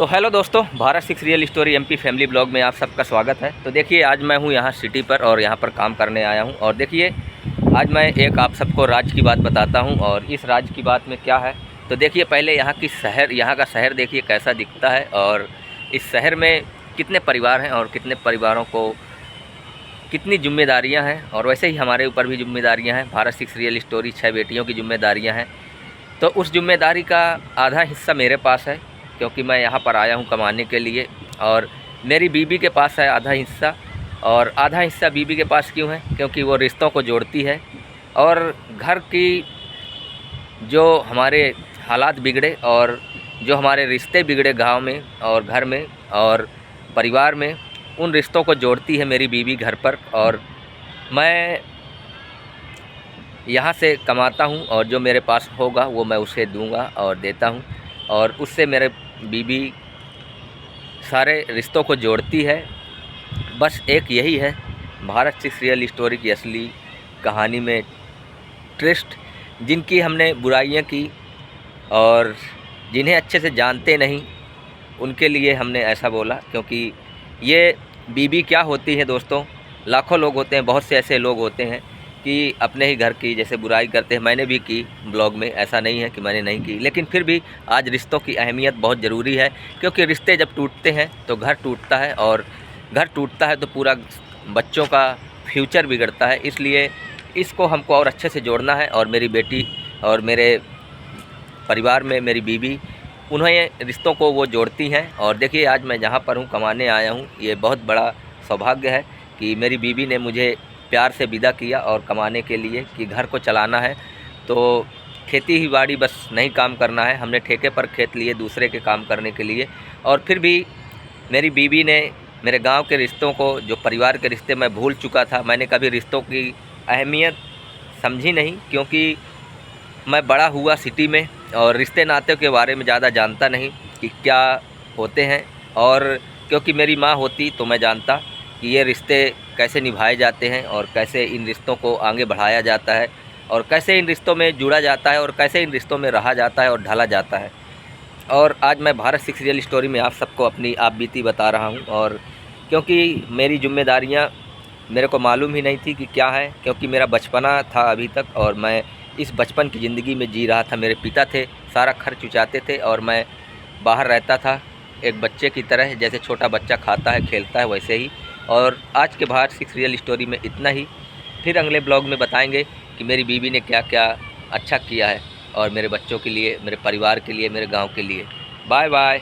तो हेलो दोस्तों, Bharat six real story MP family blog में आप सबका स्वागत है। तो देखिए, आज मैं हूँ यहाँ सिटी पर और यहाँ पर काम करने आया हूँ। और देखिए, आज मैं एक आप सबको राज्य की बात बताता हूँ। और इस राज्य की बात में क्या है, तो देखिए पहले यहाँ का शहर देखिए कैसा दिखता है। और इस शहर में कितने परिवार हैं और कितने परिवारों को कितनी जिम्मेदारियाँ हैं। और वैसे ही हमारे ऊपर भी जिम्मेदारियाँ हैं। भारत सिक्स रियल स्टोरी 6 बेटियों की जिम्मेदारियाँ हैं। तो उस जिम्मेदारी का आधा हिस्सा मेरे पास है, क्योंकि मैं यहाँ पर आया हूँ कमाने के लिए। और मेरी बीबी के पास है आधा हिस्सा। और आधा हिस्सा बीबी के पास क्यों है, क्योंकि वो रिश्तों को जोड़ती है। और घर की जो हमारे हालात बिगड़े और जो हमारे रिश्ते बिगड़े गांव में और घर में और परिवार में, उन रिश्तों को जोड़ती है मेरी बीबी घर पर। और मैं यहाँ से कमाता हूँ और जो मेरे पास होगा वो मैं उसे दूंगा और देता हूँ। और उससे मेरे बीबी सारे रिश्तों को जोड़ती है। बस एक यही है भारत सिक्स रियल स्टोरी की असली कहानी में ट्विस्ट। जिनकी हमने बुराइयाँ की और जिन्हें अच्छे से जानते नहीं, उनके लिए हमने ऐसा बोला। क्योंकि ये बीबी क्या होती है दोस्तों, लाखों लोग होते हैं, बहुत से ऐसे लोग होते हैं कि अपने ही घर की जैसे बुराई करते हैं। मैंने भी की ब्लॉग में, ऐसा नहीं है कि मैंने नहीं की। लेकिन फिर भी आज रिश्तों की अहमियत बहुत ज़रूरी है। क्योंकि रिश्ते जब टूटते हैं तो घर टूटता है, और घर टूटता है तो पूरा बच्चों का फ्यूचर बिगड़ता है। इसलिए इसको हमको और अच्छे से जोड़ना है। और मेरी बेटी और मेरे परिवार में मेरी बीबी, उन्हें रिश्तों को वो जोड़ती हैं। और देखिए, आज मैं जहाँ पर हूँ कमाने आया हूँ, ये बहुत बड़ा सौभाग्य है कि मेरी बीबी ने मुझे प्यार से विदा किया और कमाने के लिए, कि घर को चलाना है तो खेती ही बाड़ी बस नहीं काम करना है। हमने ठेके पर खेत लिए दूसरे के काम करने के लिए। और फिर भी मेरी बीबी ने मेरे गांव के रिश्तों को, जो परिवार के रिश्ते मैं भूल चुका था, मैंने कभी रिश्तों की अहमियत समझी नहीं। क्योंकि मैं बड़ा हुआ सिटी में और रिश्ते नाते के बारे में ज़्यादा जानता नहीं कि क्या होते हैं। और क्योंकि मेरी माँ होती तो मैं जानता कि ये रिश्ते कैसे निभाए जाते हैं और कैसे इन रिश्तों को आगे बढ़ाया जाता है, और कैसे इन रिश्तों में जुड़ा जाता है, और कैसे इन रिश्तों में रहा जाता है और ढला जाता है। और आज मैं भारत सिक्स रियल स्टोरी में आप सबको अपनी आप बीती बता रहा हूँ। और क्योंकि मेरी जिम्मेदारियाँ मेरे को मालूम ही नहीं थी कि क्या है, क्योंकि मेरा बचपना था अभी तक और मैं इस बचपन की ज़िंदगी में जी रहा था। मेरे पिता थे, सारा खर्च उचाते थे और मैं बाहर रहता था एक बच्चे की तरह, जैसे छोटा बच्चा खाता है खेलता है वैसे ही। और आज के भारत सिक्स रियल स्टोरी में इतना ही। फिर अगले ब्लॉग में बताएंगे कि मेरी बीवी ने क्या क्या अच्छा किया है, और मेरे बच्चों के लिए, मेरे परिवार के लिए, मेरे गांव के लिए। Bye bye.